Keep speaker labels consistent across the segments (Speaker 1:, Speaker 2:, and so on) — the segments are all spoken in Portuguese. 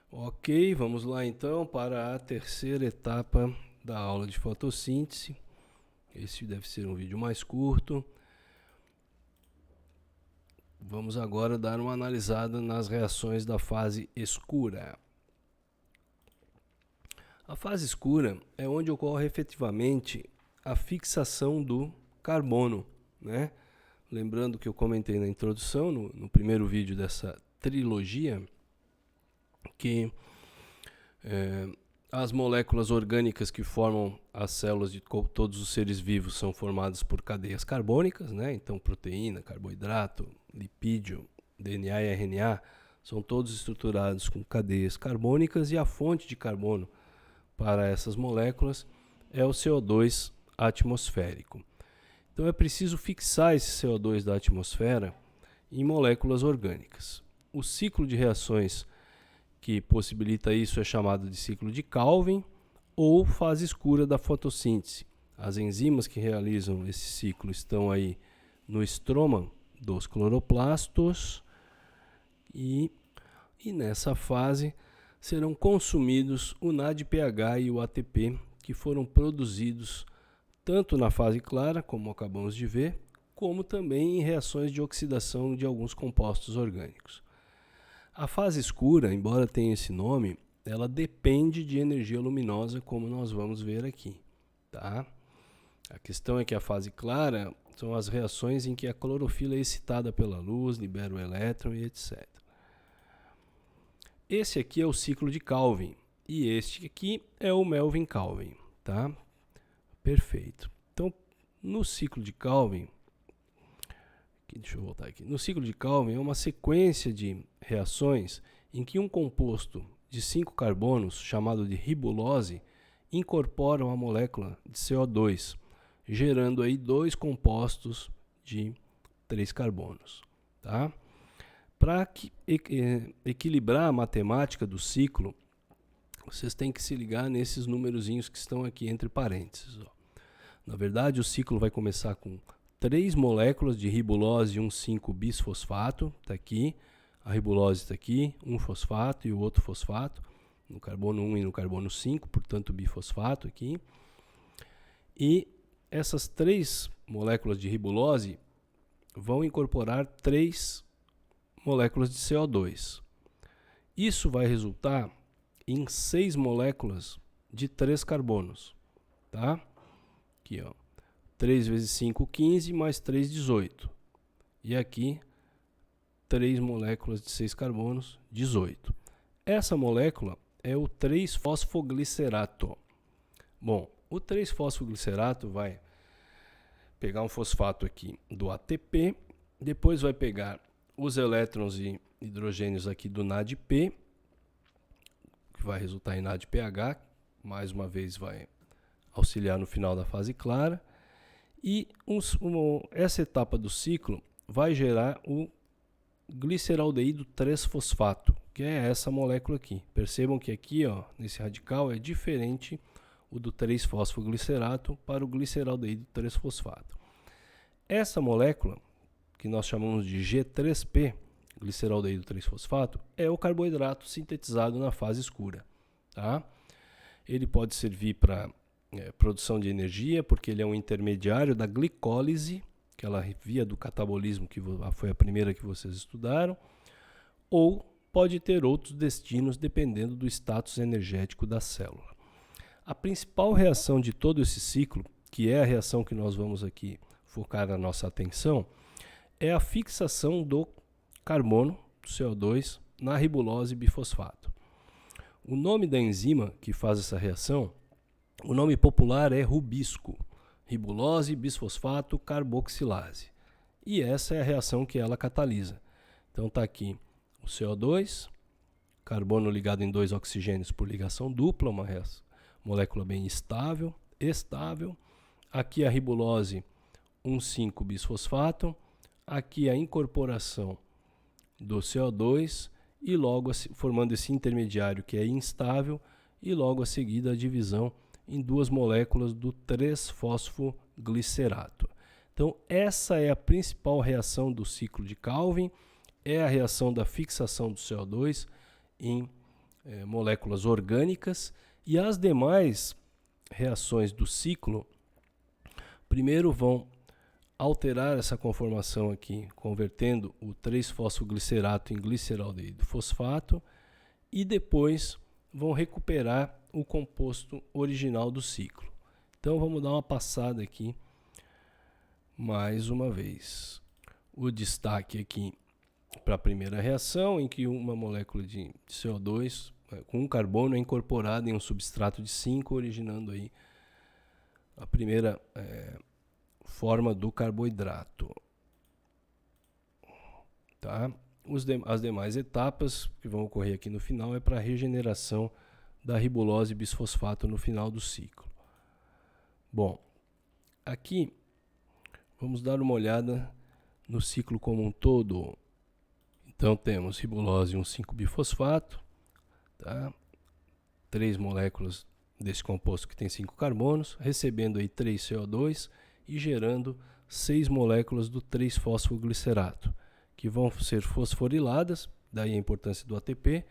Speaker 1: Ok, vamos lá então para a terceira etapa da aula de fotossíntese. Esse deve ser um vídeo mais curto. Vamos agora dar uma analisada nas reações da fase escura. A fase escura é onde ocorre efetivamente a fixação do carbono, né? Lembrando que eu comentei na introdução, no primeiro vídeo dessa trilogia, que as moléculas orgânicas que formam as células de todos os seres vivos são formadas por cadeias carbônicas, né? Então proteína, carboidrato, lipídio, DNA e RNA são todos estruturados com cadeias carbônicas, e a fonte de carbono para essas moléculas é o CO2 atmosférico. Então é preciso fixar esse CO2 da atmosfera em moléculas orgânicas. O ciclo de reações que possibilita isso é chamado de ciclo de Calvin ou fase escura da fotossíntese. As enzimas que realizam esse ciclo estão aí no estroma dos cloroplastos e nessa fase serão consumidos o NADPH e o ATP, que foram produzidos tanto na fase clara, como acabamos de ver, como também em reações de oxidação de alguns compostos orgânicos. A fase escura, embora tenha esse nome, ela depende de energia luminosa, como nós vamos ver aqui, tá? A questão é que a fase clara são as reações em que a clorofila é excitada pela luz, libera o elétron e etc. Esse aqui é o ciclo de Calvin e este aqui é o Melvin-Calvin, tá? Perfeito. Então, no ciclo de Calvin, deixa eu voltar aqui. No ciclo de Calvin é uma sequência de reações em que um composto de 5 carbonos, chamado de ribulose, incorpora uma molécula de CO2, gerando aí 2 compostos de 3 carbonos, tá? Para equilibrar a matemática do ciclo, vocês têm que se ligar nesses numerozinhos que estão aqui entre parênteses. Ó. Na verdade, o ciclo vai começar com 3 moléculas de ribulose 1,5-bisfosfato, está aqui, a ribulose está aqui, um fosfato e o outro fosfato, no carbono 1 e no carbono 5, portanto bifosfato aqui. E essas 3 moléculas de ribulose vão incorporar 3 moléculas de CO2. Isso vai resultar em 6 moléculas de 3 carbonos, tá? Aqui, ó. 3 vezes 5, 15, mais 3, 18. E aqui, 3 moléculas de 6 carbonos, 18. Essa molécula é o 3-fosfoglicerato. Bom, o 3-fosfoglicerato vai pegar um fosfato aqui do ATP, depois vai pegar os elétrons e hidrogênios aqui do NADP, que vai resultar em NADPH, mais uma vez vai auxiliar no final da fase clara. E essa etapa do ciclo vai gerar o gliceraldeído 3-fosfato, que é essa molécula aqui. Percebam que aqui, ó, nesse radical, é diferente o do 3-fosfoglicerato para o gliceraldeído 3-fosfato. Essa molécula, que nós chamamos de G3P, gliceraldeído 3-fosfato, é o carboidrato sintetizado na fase escura. Tá? Ele pode servir para produção de energia, porque ele é um intermediário da glicólise, aquela via do catabolismo que foi a primeira que vocês estudaram, ou pode ter outros destinos dependendo do status energético da célula. A principal reação de todo esse ciclo, que é a reação que nós vamos aqui focar a nossa atenção, é a fixação do carbono, do CO2, na ribulose bifosfato. O nome da enzima que faz essa reação, o nome popular é rubisco, ribulose bisfosfato carboxilase. E essa é a reação que ela catalisa. Então está aqui o CO2, carbono ligado em 2 oxigênios por ligação dupla, uma molécula bem estável. Aqui a ribulose 1,5-bisfosfato, aqui a incorporação do CO2 e logo formando esse intermediário que é instável, e logo a seguir a divisão em 2 moléculas do 3-fosfoglicerato. Então essa é a principal reação do ciclo de Calvin, é a reação da fixação do CO2 em moléculas orgânicas, e as demais reações do ciclo primeiro vão alterar essa conformação aqui, convertendo o 3-fosfoglicerato em gliceraldeído fosfato, e depois vão recuperar o composto original do ciclo. Então vamos dar uma passada aqui mais uma vez. O destaque aqui para a primeira reação, em que uma molécula de CO2 com um carbono é incorporada em um substrato de 5, originando aí a primeira forma do carboidrato. Tá? As demais etapas que vão ocorrer aqui no final é para a regeneração da ribulose bisfosfato no final do ciclo. Bom, aqui vamos dar uma olhada no ciclo como um todo. Então temos ribulose 1,5-bifosfato, tá? 3 moléculas desse composto que tem 5 carbonos, recebendo aí 3 CO2 e gerando 6 moléculas do 3-fosfoglicerato, que vão ser fosforiladas, daí a importância do ATP,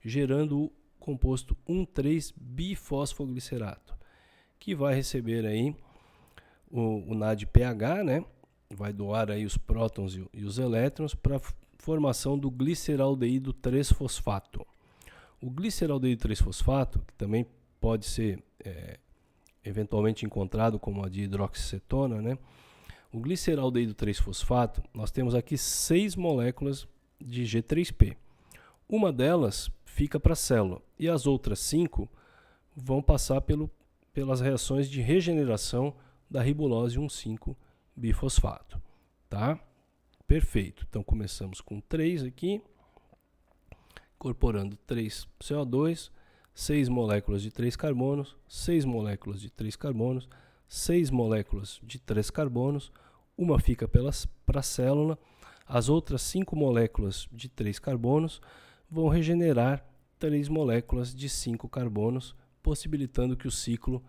Speaker 1: gerando o composto 1,3-bifosfoglicerato, que vai receber aí o NADPH, né? Vai doar aí os prótons e os elétrons para a formação do gliceraldeído 3-fosfato. O gliceraldeído 3-fosfato, que também pode ser eventualmente encontrado como a de hidroxicetona, né? O gliceraldeído 3-fosfato, nós temos aqui 6 moléculas de G3P. Uma delas fica para a célula e as outras 5 vão passar pelas reações de regeneração da ribulose 1,5-bifosfato. Tá? Perfeito. Então começamos com 3 aqui, incorporando 3 CO2, 6 moléculas de 3 carbonos, 6 moléculas de 3 carbonos, 6 moléculas de 3 carbonos, uma fica para a célula, as outras 5 moléculas de 3 carbonos vão regenerar 3 moléculas de 5 carbonos, possibilitando que o ciclo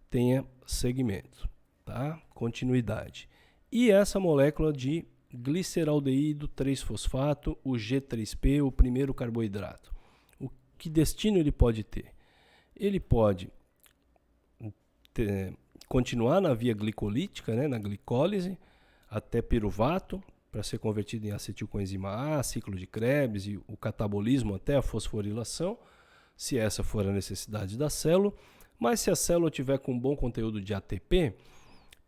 Speaker 1: tenha segmento, tá? Continuidade. E essa molécula de gliceraldeído 3-fosfato, o G3P, o primeiro carboidrato. Que destino ele pode ter? Ele pode continuar na via glicolítica, né, na glicólise, até piruvato, para ser convertido em acetilcoenzima A, ciclo de Krebs e o catabolismo até a fosforilação, se essa for a necessidade da célula. Mas se a célula tiver com bom conteúdo de ATP,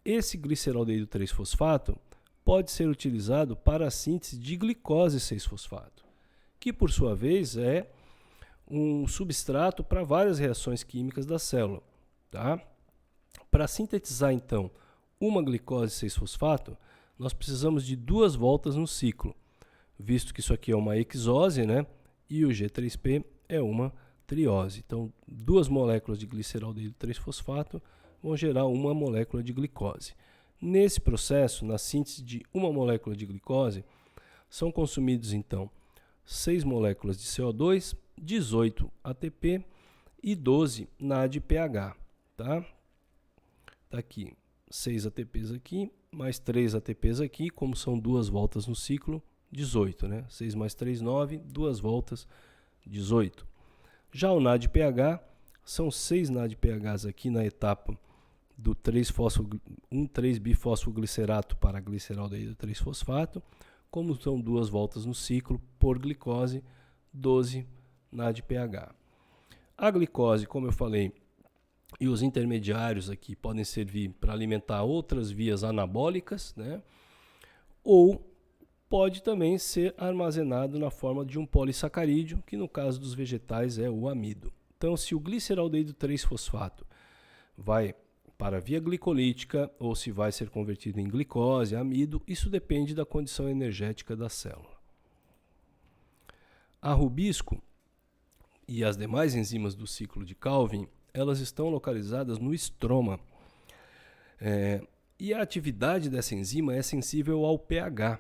Speaker 1: esse gliceraldeído 3-fosfato pode ser utilizado para a síntese de glicose 6-fosfato, que por sua vez é um substrato para várias reações químicas da célula. Tá? Para sintetizar, então, uma glicose 6-fosfato, nós precisamos de 2 voltas no ciclo, visto que isso aqui é uma hexose, né? E o G3P é uma triose. Então, 2 moléculas de gliceraldeído 3-fosfato vão gerar uma molécula de glicose. Nesse processo, na síntese de uma molécula de glicose, são consumidos, então, 6 moléculas de CO2, 18 ATP e 12 NADPH, tá? Tá aqui 6 ATPs aqui, mais 3 ATPs aqui, como são 2 voltas no ciclo, 18, né? 6 mais 3, 9, 2 voltas, 18. Já o NADPH, são 6 NADPHs aqui na etapa do 1,3-bifosfoglicerato para gliceraldeído 3-fosfato, como são 2 voltas no ciclo por glicose, 12 NADPH. A glicose, como eu falei, e os intermediários aqui podem servir para alimentar outras vias anabólicas, né? Ou pode também ser armazenado na forma de um polissacarídeo, que no caso dos vegetais é o amido. Então, se o gliceraldeído 3-fosfato vai para a via glicolítica ou se vai ser convertido em glicose, amido, isso depende da condição energética da célula. A rubisco e as demais enzimas do ciclo de Calvin, elas estão localizadas no estroma. E a atividade dessa enzima é sensível ao pH.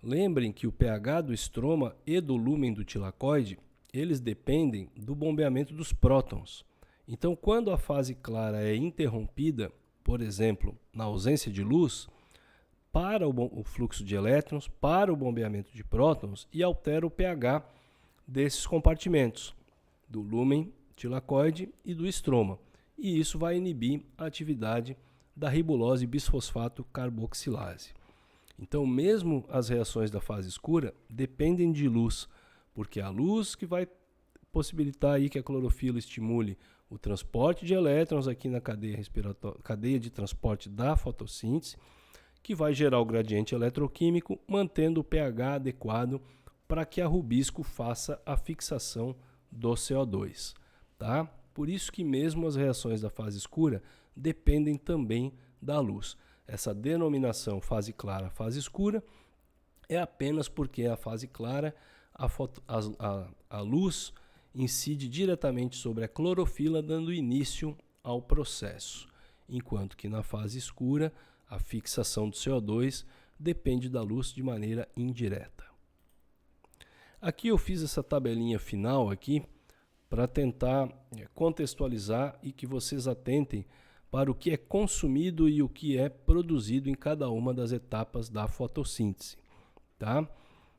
Speaker 1: Lembrem que o pH do estroma e do lúmen do tilacoide, eles dependem do bombeamento dos prótons. Então, quando a fase clara é interrompida, por exemplo, na ausência de luz, para o fluxo de elétrons, para o bombeamento de prótons e altera o pH desses compartimentos. do lúmen tilacoide e do estroma. E isso vai inibir a atividade da ribulose bisfosfato carboxilase. Então, mesmo as reações da fase escura dependem de luz, porque é a luz que vai possibilitar aí que a clorofila estimule o transporte de elétrons aqui na cadeia de transporte da fotossíntese, que vai gerar o gradiente eletroquímico, mantendo o pH adequado para que a rubisco faça a fixação do CO2. Tá? Por isso que mesmo as reações da fase escura dependem também da luz. Essa denominação fase clara, fase escura, é apenas porque a fase clara, a luz incide diretamente sobre a clorofila, dando início ao processo, enquanto que na fase escura, a fixação do CO2 depende da luz de maneira indireta. Aqui eu fiz essa tabelinha final aqui para tentar contextualizar e que vocês atentem para o que é consumido e o que é produzido em cada uma das etapas da fotossíntese. Tá?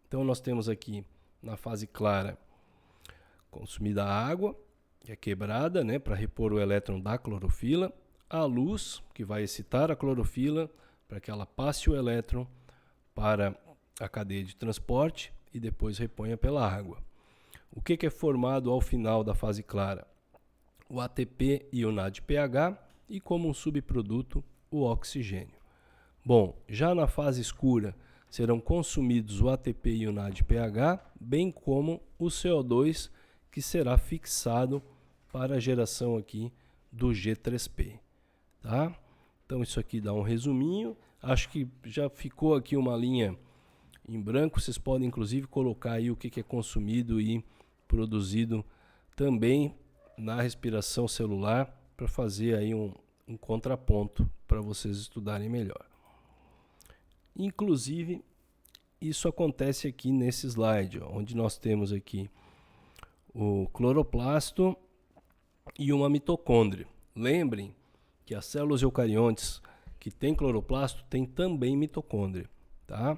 Speaker 1: Então nós temos aqui na fase clara consumida a água, que é quebrada, né, para repor o elétron da clorofila, a luz, que vai excitar a clorofila para que ela passe o elétron para a cadeia de transporte e depois reponha pela água. O que é formado ao final da fase clara? O ATP e o NADPH e, como um subproduto, o oxigênio. Bom, já na fase escura serão consumidos o ATP e o NADPH, bem como o CO2, que será fixado para a geração aqui do G3P. Tá? Então isso aqui dá um resuminho. Acho que já ficou aqui uma linha em branco. Vocês podem inclusive colocar aí o que é consumido e produzido também na respiração celular para fazer aí um contraponto para vocês estudarem melhor. Inclusive, isso acontece aqui nesse slide, ó, onde nós temos aqui o cloroplasto e uma mitocôndria. Lembrem que as células eucariontes que têm cloroplasto têm também mitocôndria. Tá?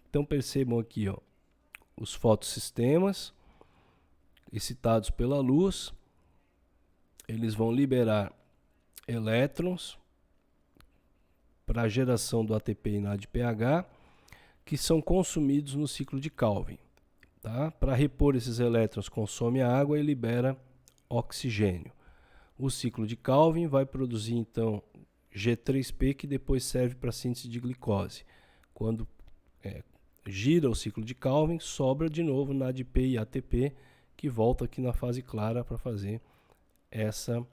Speaker 1: Então percebam aqui, ó, os fotossistemas excitados pela luz, eles vão liberar elétrons para a geração do ATP e NADPH, que são consumidos no ciclo de Calvin. Tá? Para repor esses elétrons, consome a água e libera oxigênio. O ciclo de Calvin vai produzir então G3P, que depois serve para síntese de glicose. Quando gira o ciclo de Calvin, sobra de novo NADP e ATP, que volta aqui na fase clara para fazer essa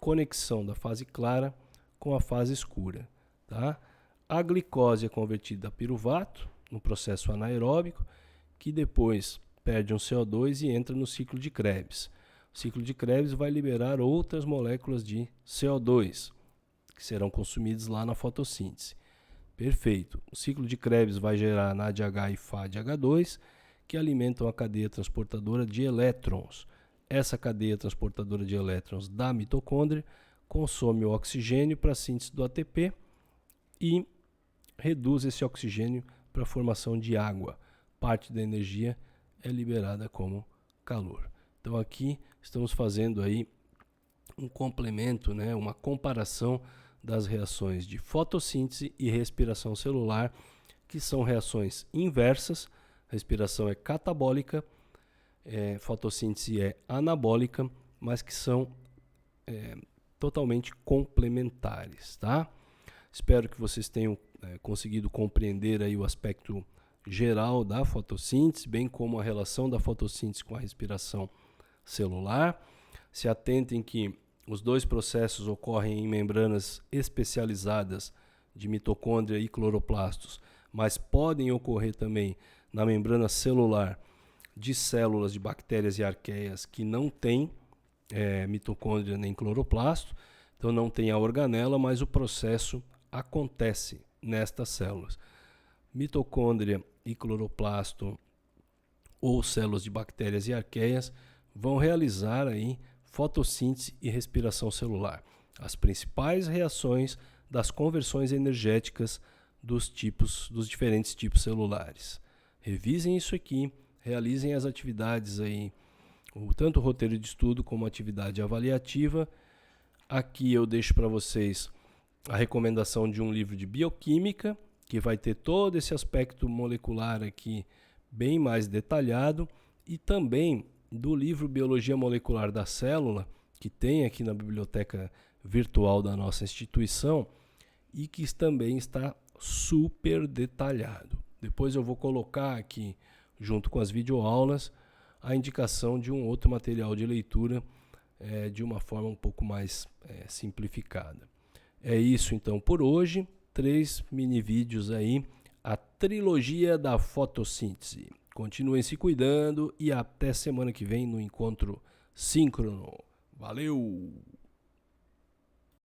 Speaker 1: conexão da fase clara com a fase escura. Tá? A glicose é convertida a piruvato no processo anaeróbico, que depois perde um CO2 e entra no ciclo de Krebs. O ciclo de Krebs vai liberar outras moléculas de CO2, que serão consumidas lá na fotossíntese. Perfeito. O ciclo de Krebs vai gerar NADH e FADH2, que alimentam a cadeia transportadora de elétrons. Essa cadeia transportadora de elétrons da mitocôndria consome o oxigênio para a síntese do ATP e reduz esse oxigênio para a formação de água. Parte da energia é liberada como calor. Então aqui estamos fazendo aí um complemento, né, uma comparação das reações de fotossíntese e respiração celular, que são reações inversas. Respiração é catabólica, fotossíntese é anabólica, mas que são totalmente complementares, tá? Espero que vocês tenham conseguido compreender aí o aspecto geral da fotossíntese, bem como a relação da fotossíntese com a respiração celular. Se atentem que os dois processos ocorrem em membranas especializadas de mitocôndria e cloroplastos, mas podem ocorrer também na membrana celular de células de bactérias e arqueias que não têm mitocôndria nem cloroplasto, então não tem a organela, mas o processo acontece nestas células. Mitocôndria e cloroplasto ou células de bactérias e arqueias vão realizar aí fotossíntese e respiração celular, as principais reações das conversões energéticas dos diferentes tipos celulares. Revisem isso aqui, realizem as atividades aí tanto o roteiro de estudo como a atividade avaliativa. Aqui eu deixo para vocês a recomendação de um livro de bioquímica, que vai ter todo esse aspecto molecular aqui bem mais detalhado, e também do livro Biologia Molecular da Célula, que tem aqui na biblioteca virtual da nossa instituição e que também está super detalhado. Depois eu vou colocar aqui, junto com as videoaulas, a indicação de um outro material de leitura de uma forma um pouco mais simplificada. É isso então por hoje. 3 mini vídeos aí, a trilogia da fotossíntese. Continuem se cuidando e até semana que vem no encontro síncrono. Valeu!